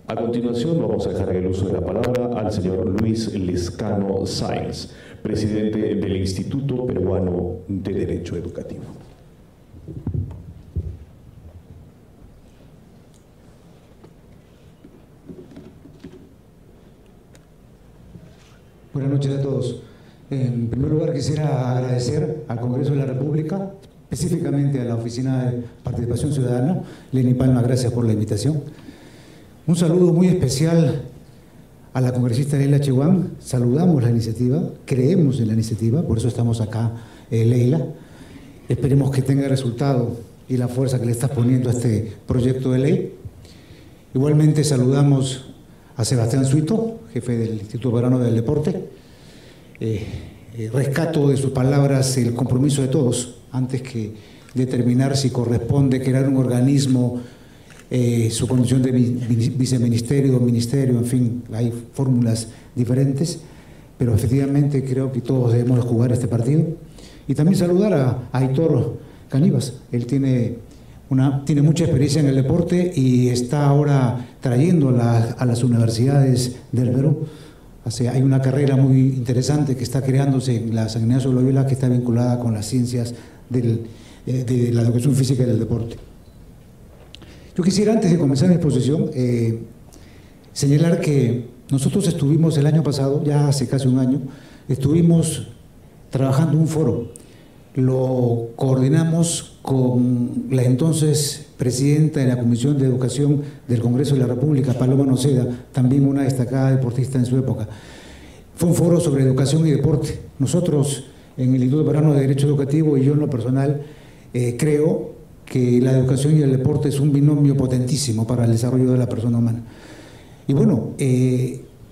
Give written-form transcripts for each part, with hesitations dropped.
A continuación vamos a dejar el uso de la palabra al señor Luis Lescano Sáenz, presidente del Instituto Peruano de Derecho Educativo. Buenas noches a todos. En primer lugar quisiera agradecer al Congreso de la República, específicamente a la Oficina de Participación Ciudadana. Lenny Palma, gracias por la invitación. Un saludo muy especial a la congresista Leila Cheguán. Saludamos la iniciativa, creemos en la iniciativa, por eso estamos acá, Leila. Esperemos que tenga resultado y la fuerza que le estás poniendo a este proyecto de ley. Igualmente saludamos a Sebastián Suito, jefe del Instituto Peruano del Deporte. Rescato de sus palabras el compromiso de todos, antes que determinar si corresponde crear un organismo, su condición de viceministerio o ministerio, en fin, hay fórmulas diferentes, pero efectivamente creo que todos debemos jugar este partido. Y también saludar a Aitor Cañivas. Él tiene mucha experiencia en el deporte y está ahora trayendo a las universidades del Perú. Hay una carrera muy interesante que está creándose en la San Ignacio de Loyola, que está vinculada con las ciencias de la educación física y del deporte. Yo quisiera, antes de comenzar mi exposición, señalar que nosotros estuvimos el año pasado, ya hace casi un año, estuvimos trabajando un foro. Lo coordinamos con la entonces presidenta de la Comisión de Educación del Congreso de la República, Paloma Noceda, también una destacada deportista en su época. Fue un foro sobre educación y deporte. Nosotros, en el Instituto Peruano de Derecho Educativo y yo en lo personal, creo que la educación y el deporte es un binomio potentísimo para el desarrollo de la persona humana. Y bueno,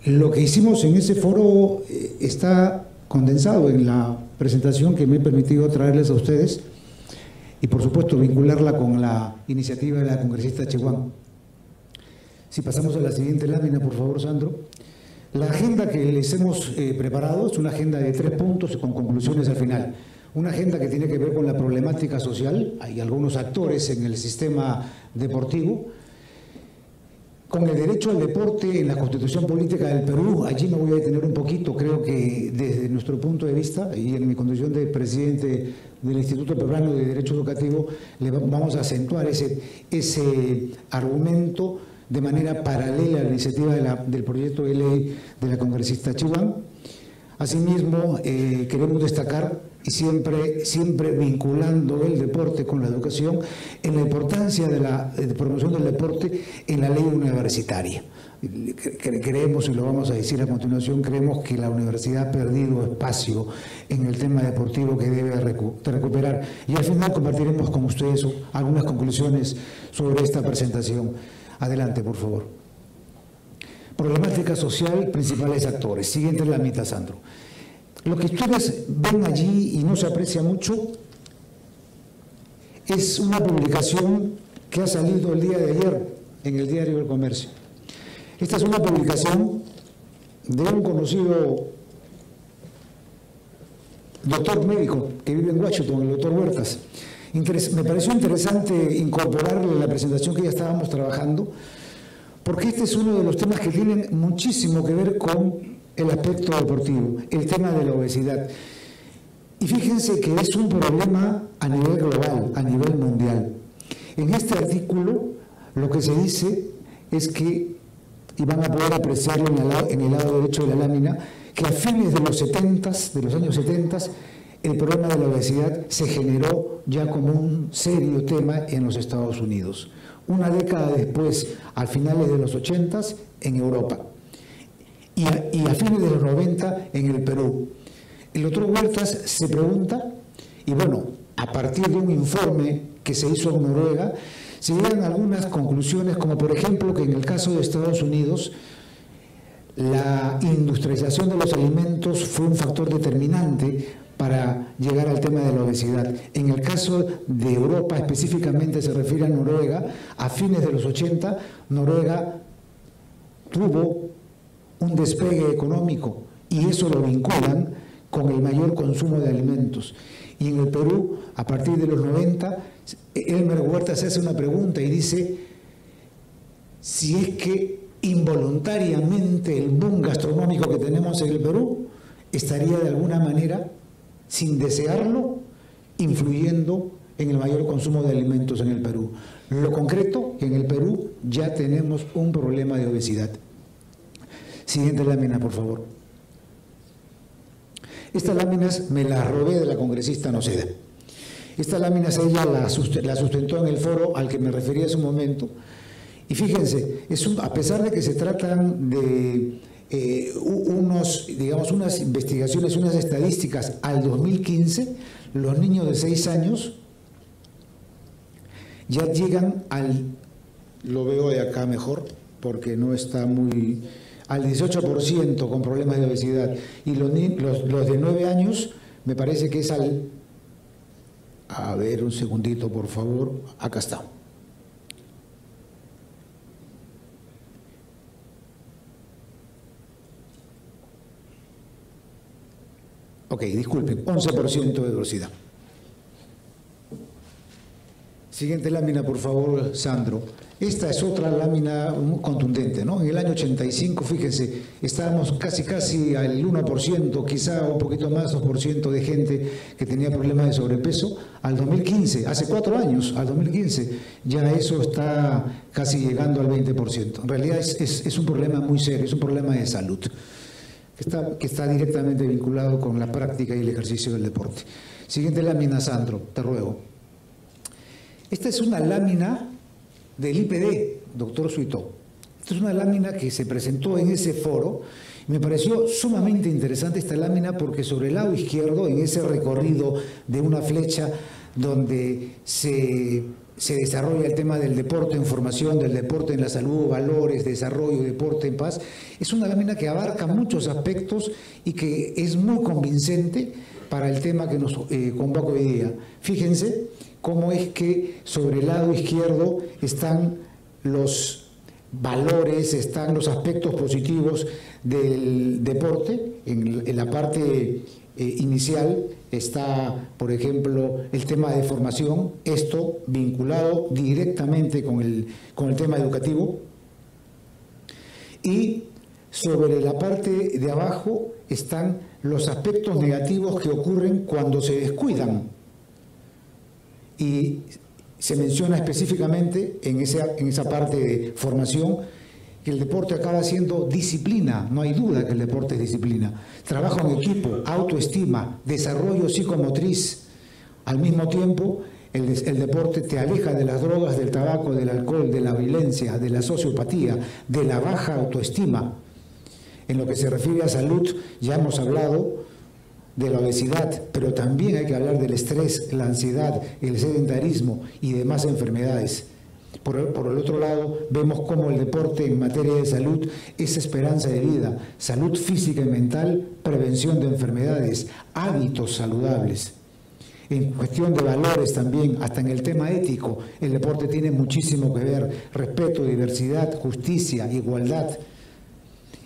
lo que hicimos en ese foro está condensado en la presentación que me he permitido traerles a ustedes y por supuesto vincularla con la iniciativa de la congresista Cheguán. Si pasamos a la siguiente lámina, por favor, Sandro. La agenda que les hemos preparado es una agenda de 3 puntos con conclusiones al final. Una agenda que tiene que ver con la problemática social, hay algunos actores en el sistema deportivo, con el derecho al deporte en la Constitución Política del Perú. Allí me voy a detener un poquito. Creo que desde nuestro punto de vista y en mi condición de presidente del Instituto Peruano de Derecho Educativo, le vamos a acentuar ese argumento de manera paralela a la iniciativa del proyecto de ley de la congresista Cheguán. Asimismo, queremos destacar, y siempre vinculando el deporte con la educación, en la importancia de promoción del deporte en la ley universitaria. Creemos, y lo vamos a decir a continuación, creemos que la universidad ha perdido espacio en el tema deportivo que debe recuperar. Y al final compartiremos con ustedes algunas conclusiones sobre esta presentación. Adelante, por favor. Problemática social, principales actores. Siguiente lámina, Sandro. Lo que ustedes ven allí y no se aprecia mucho es una publicación que ha salido el día de ayer en el Diario del Comercio. Esta es una publicación de un conocido doctor médico que vive en Washington, el doctor Huertas. Me pareció interesante incorporarle en la presentación que ya estábamos trabajando, porque este es uno de los temas que tienen muchísimo que ver con el aspecto deportivo, el tema de la obesidad. Y fíjense que es un problema a nivel global, a nivel mundial. En este artículo lo que se dice es que, y van a poder apreciarlo en el lado derecho de la lámina, que a fines de los años 70, el problema de la obesidad se generó ya como un serio tema en los Estados Unidos. Una década después, a finales de los 80, en Europa. Y a fines de los 90 en el Perú. El doctor Huertas se pregunta, y bueno, a partir de un informe que se hizo en Noruega, se llegan algunas conclusiones, como por ejemplo que en el caso de Estados Unidos, la industrialización de los alimentos fue un factor determinante para llegar al tema de la obesidad. En el caso de Europa, específicamente se refiere a Noruega, a fines de los 80, Noruega tuvo un despegue económico y eso lo vinculan con el mayor consumo de alimentos. Y en el Perú, a partir de los 90, Elmer Huertas se hace una pregunta y dice si es que involuntariamente el boom gastronómico que tenemos en el Perú estaría de alguna manera, sin desearlo, influyendo en el mayor consumo de alimentos en el Perú. Lo concreto, que en el Perú ya tenemos un problema de obesidad. Siguiente lámina, por favor. Estas láminas me las robé de la congresista Noceda. Estas láminas ella las sustentó en el foro al que me refería hace un momento. Y fíjense, a pesar de que se tratan de unas investigaciones, unas estadísticas al 2015, los niños de 6 años ya llegan lo veo de acá mejor, porque no está muy, al 18% con problemas de obesidad, y los de 9 años me parece que es a ver, un segundito por favor, acá está. Ok, disculpen, 11% de obesidad. Siguiente lámina, por favor, Sandro. Esta es otra lámina muy contundente, ¿no? En el año 85, fíjense, estábamos casi al 1%, quizá un poquito más, 2% de gente que tenía problemas de sobrepeso. Al 2015, hace 4 años, al 2015, ya eso está casi llegando al 20%. En realidad es un problema muy serio, es un problema de salud, que está directamente vinculado con la práctica y el ejercicio del deporte. Siguiente lámina, Sandro, te ruego. Esta es una lámina del IPD, doctor Suito. Esta es una lámina que se presentó en ese foro. Me pareció sumamente interesante esta lámina porque sobre el lado izquierdo, en ese recorrido de una flecha donde se desarrolla el tema del deporte en formación, del deporte en la salud, valores, desarrollo, deporte en paz, es una lámina que abarca muchos aspectos y que es muy convincente para el tema que nos convoca hoy día. Fíjense cómo es que sobre el lado izquierdo están los valores, están los aspectos positivos del deporte. En la parte inicial está, por ejemplo, el tema de formación, esto vinculado directamente con el tema educativo. Y sobre la parte de abajo están los aspectos negativos que ocurren cuando se descuidan. Y se menciona específicamente en esa parte de formación que el deporte acaba siendo disciplina, no hay duda que el deporte es disciplina, trabajo en equipo, autoestima, desarrollo psicomotriz. Al mismo tiempo, el deporte te aleja de las drogas, del tabaco, del alcohol, de la violencia, de la sociopatía, de la baja autoestima. En lo que se refiere a salud, ya hemos hablado de la obesidad, pero también hay que hablar del estrés, la ansiedad, el sedentarismo y demás enfermedades. Por el otro lado, vemos cómo el deporte en materia de salud es esperanza de vida, salud física y mental, prevención de enfermedades, hábitos saludables. En cuestión de valores también, hasta en el tema ético, el deporte tiene muchísimo que ver, respeto, diversidad, justicia, igualdad.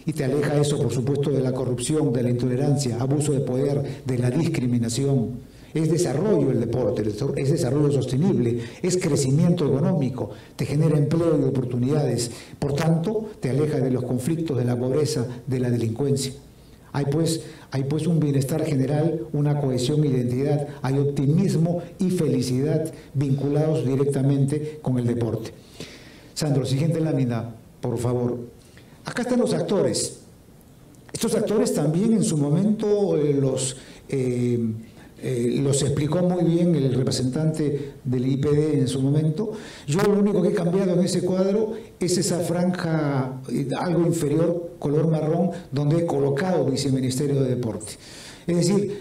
Y te aleja eso, por supuesto, de la corrupción, de la intolerancia, abuso de poder, de la discriminación. Es desarrollo el deporte, es desarrollo sostenible, es crecimiento económico, te genera empleo y oportunidades. Por tanto, te aleja de los conflictos, de la pobreza, de la delincuencia. Hay pues un bienestar general, una cohesión e identidad, hay optimismo y felicidad vinculados directamente con el deporte. Sandro, siguiente lámina, por favor. Acá están los actores. Estos actores también en su momento los explicó muy bien el representante del IPD en su momento. Yo lo único que he cambiado en ese cuadro es esa franja algo inferior, color marrón, donde he colocado Viceministerio de Deporte. Es decir,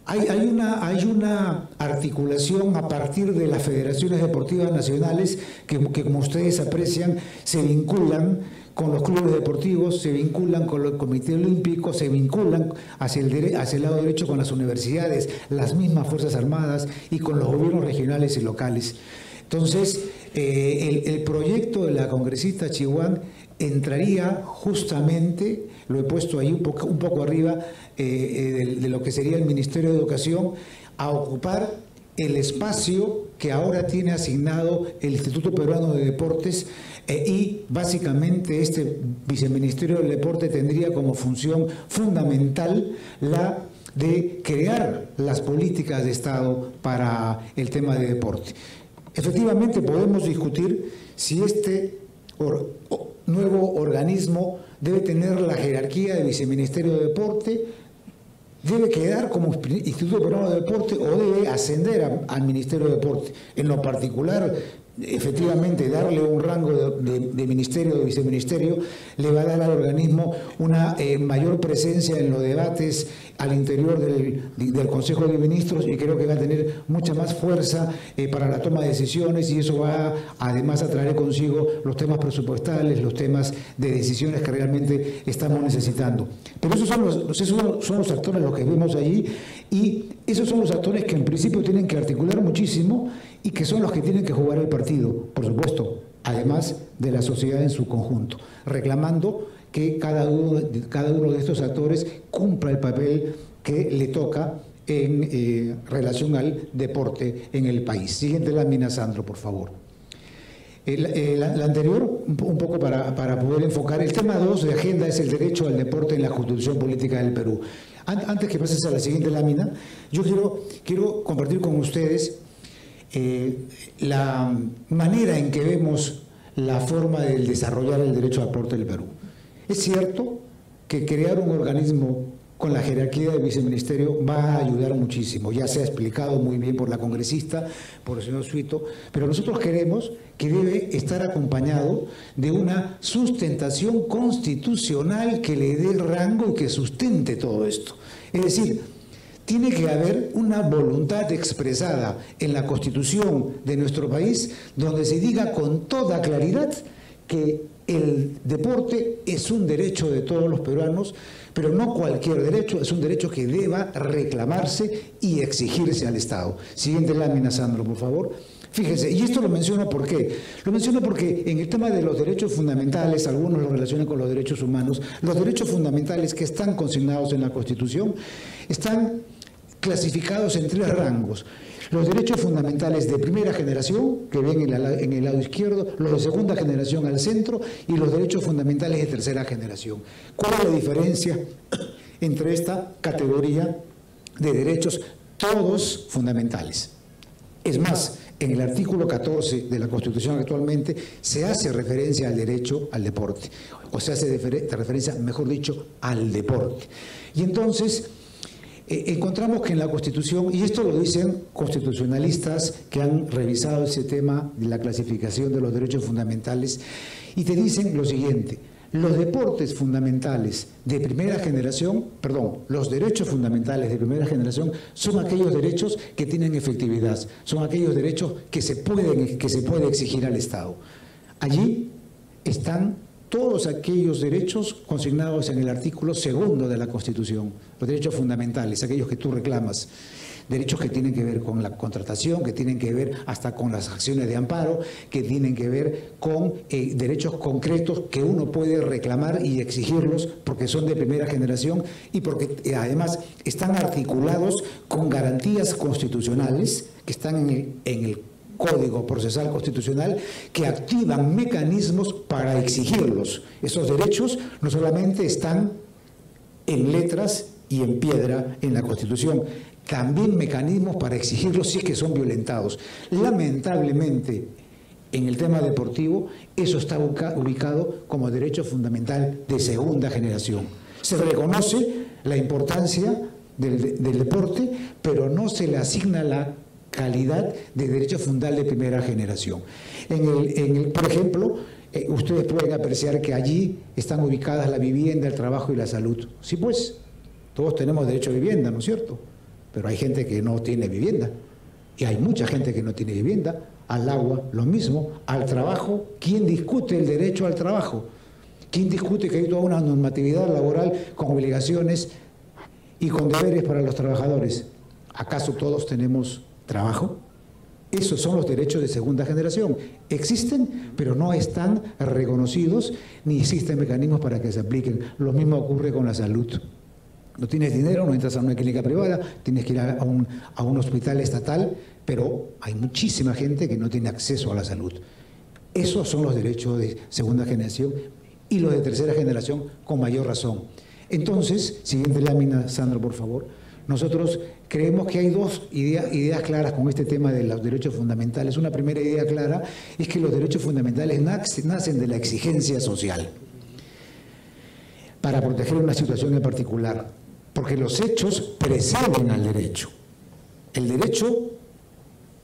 hay una articulación a partir de las federaciones deportivas nacionales que como ustedes aprecian, se vinculan con los clubes deportivos, se vinculan con el Comité Olímpico, se vinculan hacia el lado derecho con las universidades, las mismas Fuerzas Armadas y con los gobiernos regionales y locales. Entonces, el proyecto de la congresista Chihuán entraría justamente, lo he puesto ahí un poco arriba, de lo que sería el Ministerio de Educación, a ocupar el espacio que ahora tiene asignado el Instituto Peruano de Deportes y básicamente este Viceministerio del Deporte tendría como función fundamental la de crear las políticas de Estado para el tema de deporte. Efectivamente podemos discutir si este nuevo organismo debe tener la jerarquía de Viceministerio de Deporte, debe quedar como Instituto Peruano de Deporte o debe ascender al Ministerio de Deporte. En lo particular, efectivamente, darle un rango de ministerio, de viceministerio, le va a dar al organismo una mayor presencia en los debates al interior del Consejo de Ministros, y creo que va a tener mucha más fuerza para la toma de decisiones, y eso va además a traer consigo los temas presupuestales, los temas de decisiones que realmente estamos necesitando. Pero esos son los actores los que vemos allí, y esos son los actores que en principio tienen que articular muchísimo y que son los que tienen que jugar el partido, por supuesto, además de la sociedad en su conjunto, reclamando que cada uno de estos actores cumpla el papel que le toca en relación al deporte en el país. Siguiente lámina, Sandro, por favor. La anterior, un poco para poder enfocar. El tema 2 de agenda es el derecho al deporte en la Constitución Política del Perú. Antes que pases a la siguiente lámina, yo quiero compartir con ustedes la manera en que vemos la forma de desarrollar el derecho al deporte del Perú. Es cierto que crear un organismo con la jerarquía del viceministerio va a ayudar muchísimo, ya se ha explicado muy bien por la congresista, por el señor Suito, pero nosotros queremos que debe estar acompañado de una sustentación constitucional que le dé rango y que sustente todo esto. Es decir, tiene que haber una voluntad expresada en la Constitución de nuestro país donde se diga con toda claridad que el deporte es un derecho de todos los peruanos, pero no cualquier derecho, es un derecho que deba reclamarse y exigirse al Estado. Siguiente lámina, Sandro, por favor. Fíjense, y esto lo menciono ¿por qué? Lo menciono porque en el tema de los derechos fundamentales, algunos lo relacionan con los derechos humanos, los derechos fundamentales que están consignados en la Constitución están clasificados en 3 rangos. Los derechos fundamentales de primera generación, que ven en el lado izquierdo, los de segunda generación al centro, y los derechos fundamentales de tercera generación. ¿Cuál es la diferencia entre esta categoría de derechos, todos fundamentales? Es más, en el artículo 14 de la Constitución actualmente se hace referencia al derecho al deporte, o se hace referencia, mejor dicho, al deporte. Y entonces encontramos que en la Constitución, y esto lo dicen constitucionalistas que han revisado ese tema de la clasificación de los derechos fundamentales, y te dicen lo siguiente: los deportes fundamentales de primera generación, los derechos fundamentales de primera generación son aquellos derechos que tienen efectividad, son aquellos derechos que se puede exigir al Estado. Allí están todos aquellos derechos consignados en el artículo 2 de la Constitución, los derechos fundamentales, aquellos que tú reclamas, derechos que tienen que ver con la contratación, que tienen que ver hasta con las acciones de amparo, que tienen que ver con derechos concretos que uno puede reclamar y exigirlos porque son de primera generación y porque además están articulados con garantías constitucionales que están en el Código Procesal Constitucional, que activan mecanismos para exigirlos. Esos derechos no solamente están en letras y en piedra en la Constitución, también mecanismos para exigirlos si es que son violentados. Lamentablemente, en el tema deportivo, eso está ubicado como derecho fundamental de segunda generación. Se reconoce la importancia del deporte, pero no se le asigna la calidad de derecho fundamental de primera generación. Por ejemplo, ustedes pueden apreciar que allí están ubicadas la vivienda, el trabajo y la salud. Sí, pues, todos tenemos derecho a vivienda, ¿no es cierto? Pero hay gente que no tiene vivienda, y hay mucha gente que no tiene vivienda. Al agua, lo mismo. Al trabajo, ¿quién discute el derecho al trabajo? ¿Quién discute que hay toda una normatividad laboral con obligaciones y con deberes para los trabajadores? ¿Acaso todos tenemos trabajo? Esos son los derechos de segunda generación. Existen, pero no están reconocidos, ni existen mecanismos para que se apliquen. Lo mismo ocurre con la salud. No tienes dinero, no entras a una clínica privada, tienes que ir a un hospital estatal, pero hay muchísima gente que no tiene acceso a la salud. Esos son los derechos de segunda generación y los de tercera generación con mayor razón. Entonces, siguiente lámina, Sandro, por favor. Nosotros creemos que hay dos ideas claras con este tema de los derechos fundamentales. Una primera idea clara es que los derechos fundamentales nacen de la exigencia social para proteger una situación en particular, porque los hechos preceden al derecho. El derecho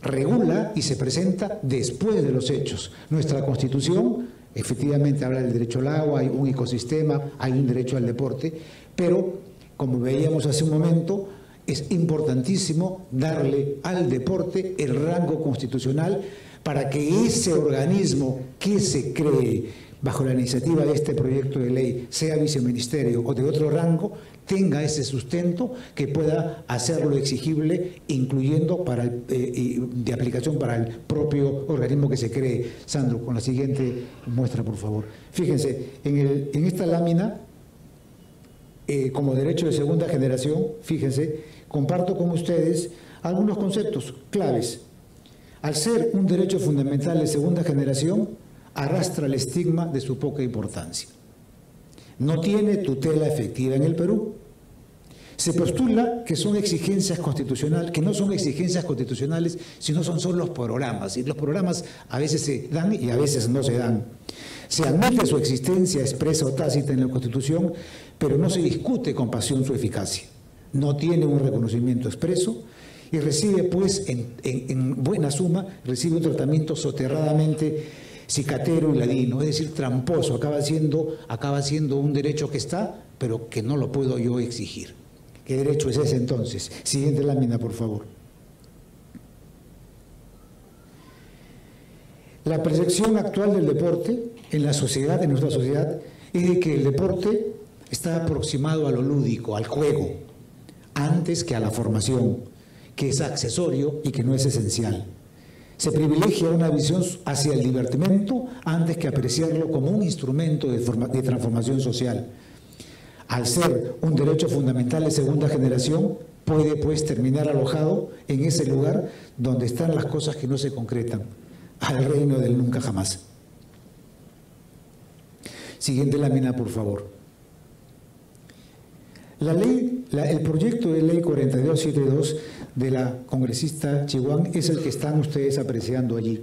regula y se presenta después de los hechos. Nuestra Constitución efectivamente habla del derecho al agua, hay un ecosistema, hay un derecho al deporte, pero como veíamos hace un momento, es importantísimo darle al deporte el rango constitucional para que ese organismo que se cree bajo la iniciativa de este proyecto de ley, sea viceministerio o de otro rango, tenga ese sustento que pueda hacerlo exigible, incluyendo de aplicación para el propio organismo que se cree. Sandro, con la siguiente muestra, por favor. Fíjense, en esta lámina, como derecho de segunda generación, fíjense, comparto con ustedes algunos conceptos claves. Al ser un derecho fundamental de segunda generación, arrastra el estigma de su poca importancia. No tiene tutela efectiva en el Perú. Se postula que son exigencias constitucionales, que no son exigencias constitucionales, sino son solo los programas. Y los programas a veces se dan y a veces no se dan. Se admite su existencia expresa o tácita en la Constitución, pero no se discute con pasión su eficacia. No tiene un reconocimiento expreso y recibe, pues, en buena suma, recibe un tratamiento soterradamente cicatero y ladino, es decir, tramposo, acaba siendo un derecho que está, pero que no lo puedo yo exigir. ¿Qué derecho es ese entonces? Siguiente lámina, por favor. La percepción actual del deporte en la sociedad, en nuestra sociedad, es de que el deporte está aproximado a lo lúdico, al juego, antes que a la formación, que es accesorio y que no es esencial. Se privilegia una visión hacia el divertimento antes que apreciarlo como un instrumento de transformación social. Al ser un derecho fundamental de segunda generación, puede pues terminar alojado en ese lugar donde están las cosas que no se concretan, al reino del nunca jamás. Siguiente lámina, por favor. El proyecto de ley 4272 de la congresista Chihuán es el que están ustedes apreciando allí.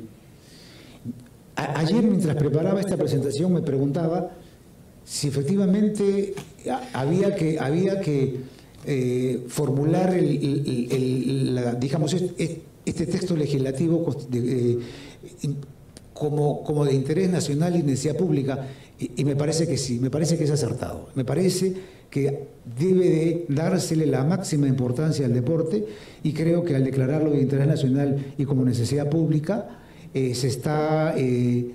Ayer, mientras preparaba esta presentación, me preguntaba si efectivamente había que formular digamos, este texto legislativo como de interés nacional y necesidad pública, y me parece que sí, me parece que es acertado. Me parece que debe de dársele la máxima importancia al deporte, y creo que al declararlo de interés nacional y como necesidad pública, se está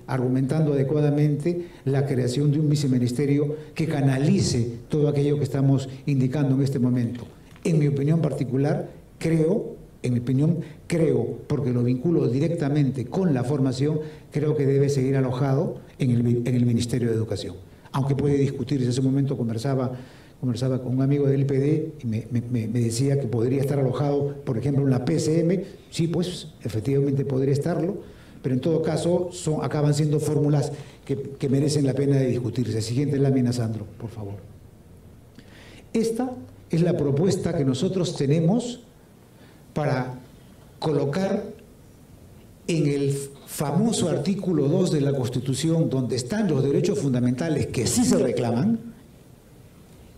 argumentando adecuadamente la creación de un viceministerio que canalice todo aquello que estamos indicando en este momento. En mi opinión particular, creo, porque lo vinculo directamente con la formación, creo que debe seguir alojado en el Ministerio de Educación. Aunque puede discutirse. Hace un momento conversaba con un amigo del IPD y me decía que podría estar alojado, por ejemplo, en la PCM. Sí, pues efectivamente podría estarlo, pero en todo caso acaban siendo fórmulas que merecen la pena de discutirse. Siguiente lámina, Sandro, por favor. Esta es la propuesta que nosotros tenemos para colocar en el famoso artículo 2 de la Constitución, donde están los derechos fundamentales que sí se reclaman,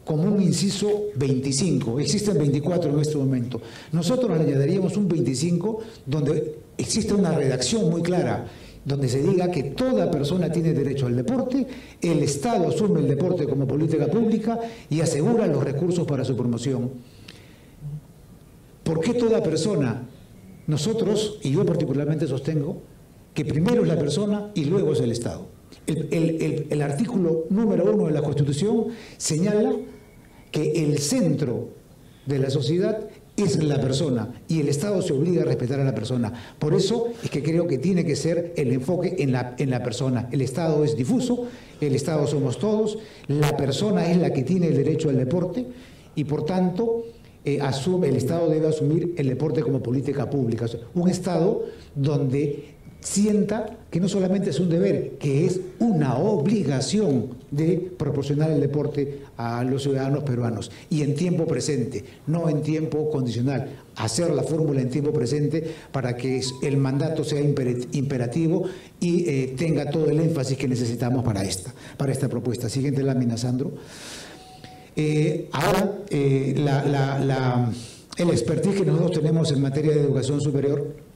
como un inciso 25. Existen 24 en este momento. Nosotros le añadiríamos un 25 donde existe una redacción muy clara, donde se diga que toda persona tiene derecho al deporte, el Estado asume el deporte como política pública y asegura los recursos para su promoción. ¿Por qué toda persona? Nosotros, y yo particularmente sostengo, que primero es la persona y luego es el Estado. El artículo número 1 de la Constitución señala que el centro de la sociedad es la persona y el Estado se obliga a respetar a la persona. Por eso es que creo que tiene que ser el enfoque en la persona. El Estado es difuso, el Estado somos todos, la persona es la que tiene el derecho al deporte, y por tanto el Estado debe asumir el deporte como política pública. O sea, un Estado donde sienta que no solamente es un deber, que es una obligación de proporcionar el deporte a los ciudadanos peruanos, y en tiempo presente, no en tiempo condicional, hacer la fórmula en tiempo presente para que el mandato sea imperativo y tenga todo el énfasis que necesitamos para esta propuesta. Siguiente lámina, Sandro. Ahora, el expertise que nosotros tenemos en materia de educación superior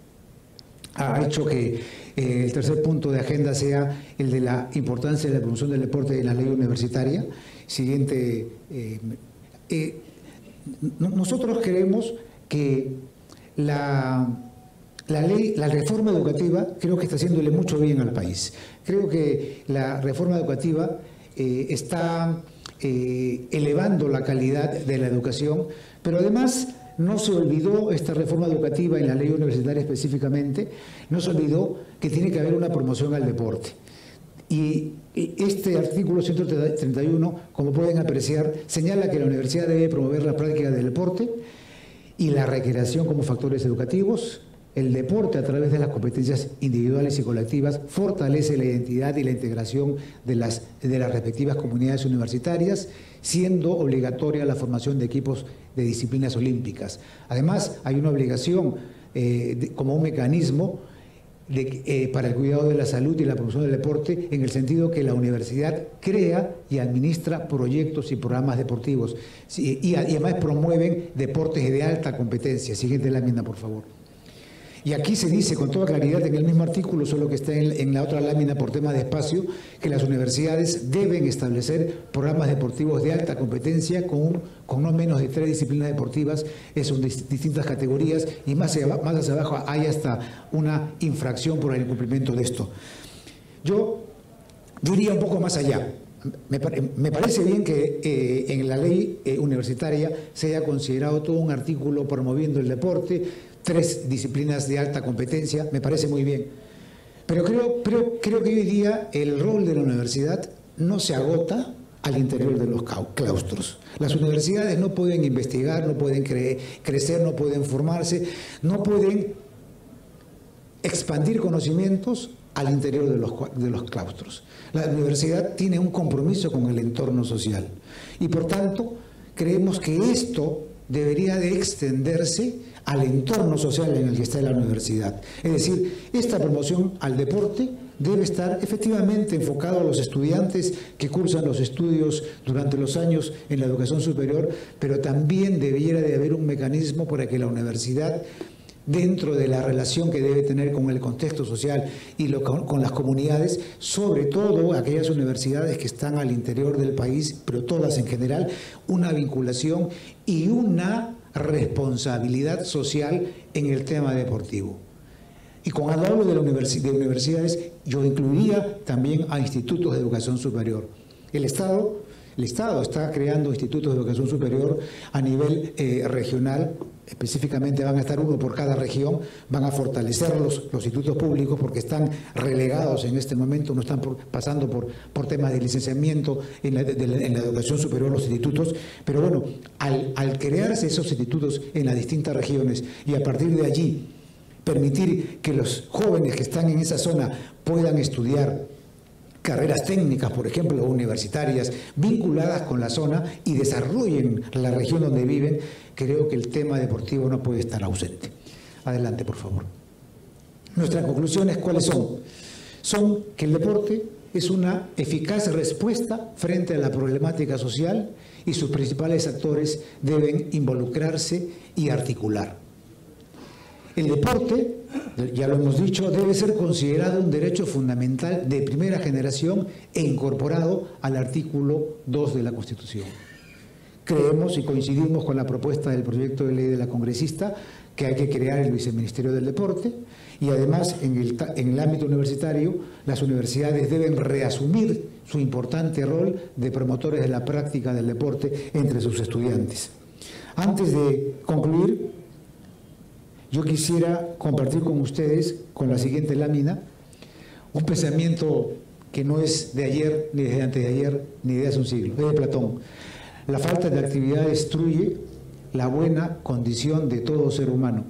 ha hecho que el tercer punto de agenda sea el de la importancia de la promoción del deporte en la ley universitaria. Siguiente. Nosotros creemos que la reforma educativa creo que está haciéndole mucho bien al país. Creo que la reforma educativa está elevando la calidad de la educación, pero además no se olvidó esta reforma educativa en la ley universitaria específicamente, no se olvidó que tiene que haber una promoción al deporte. Y este artículo 131, como pueden apreciar, señala que la universidad debe promover la práctica del deporte y la recreación como factores educativos. El deporte, a través de las competencias individuales y colectivas, fortalece la identidad y la integración de las respectivas comunidades universitarias, siendo obligatoria la formación de equipos de disciplinas olímpicas. Además, hay una obligación como un mecanismo para el cuidado de la salud y la promoción del deporte, en el sentido que la universidad crea y administra proyectos y programas deportivos y además promueven deportes de alta competencia. Siguiente lámina, por favor. Y aquí se dice con toda claridad en el mismo artículo, solo que está en la otra lámina por tema de espacio, que las universidades deben establecer programas deportivos de alta competencia con no menos de 3 disciplinas deportivas, son distintas categorías, y más hacia abajo hay hasta una infracción por el incumplimiento de esto. Yo iría un poco más allá. Me parece bien que en la ley universitaria se haya considerado todo un artículo promoviendo el deporte, 3 disciplinas de alta competencia, me parece muy bien. Pero creo que hoy día el rol de la universidad no se agota al interior de los claustros. Las universidades no pueden investigar, no pueden crecer, no pueden formarse, no pueden expandir conocimientos al interior de los claustros. La universidad tiene un compromiso con el entorno social y por tanto creemos que esto debería de extenderse al entorno social en el que está la universidad. Es decir, esta promoción al deporte debe estar efectivamente enfocado a los estudiantes que cursan los estudios durante los años en la educación superior, pero también debiera de haber un mecanismo para que la universidad, dentro de la relación que debe tener con el contexto social y con las comunidades, sobre todo aquellas universidades que están al interior del país, pero todas en general, una vinculación y una responsabilidad social en el tema deportivo. Y cuando hablo de universidades, yo incluiría también a institutos de educación superior. El Estado está creando institutos de educación superior a nivel regional. Específicamente van a estar uno por cada región, van a fortalecer los institutos públicos porque están relegados en este momento, no están pasando por temas de licenciamiento en la educación superior los institutos, pero bueno, al crearse esos institutos en las distintas regiones y a partir de allí permitir que los jóvenes que están en esa zona puedan estudiar carreras técnicas, por ejemplo, universitarias, vinculadas con la zona y desarrollen la región donde viven, creo que el tema deportivo no puede estar ausente. Adelante, por favor. Nuestras conclusiones, ¿cuáles son? Son que el deporte es una eficaz respuesta frente a la problemática social y sus principales actores deben involucrarse y articular. El deporte, ya lo hemos dicho, debe ser considerado un derecho fundamental de primera generación e incorporado al artículo 2 de la Constitución. Creemos y coincidimos con la propuesta del proyecto de ley de la congresista que hay que crear el Viceministerio del Deporte y además en el ámbito universitario las universidades deben reasumir su importante rol de promotores de la práctica del deporte entre sus estudiantes. Antes de concluir, yo quisiera compartir con ustedes, con la siguiente lámina, un pensamiento que no es de ayer, ni de antes de ayer, ni de hace un siglo, es de Platón. La falta de actividad destruye la buena condición de todo ser humano,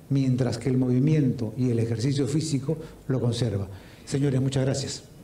mientras que el movimiento y el ejercicio físico lo conserva. Señores, muchas gracias.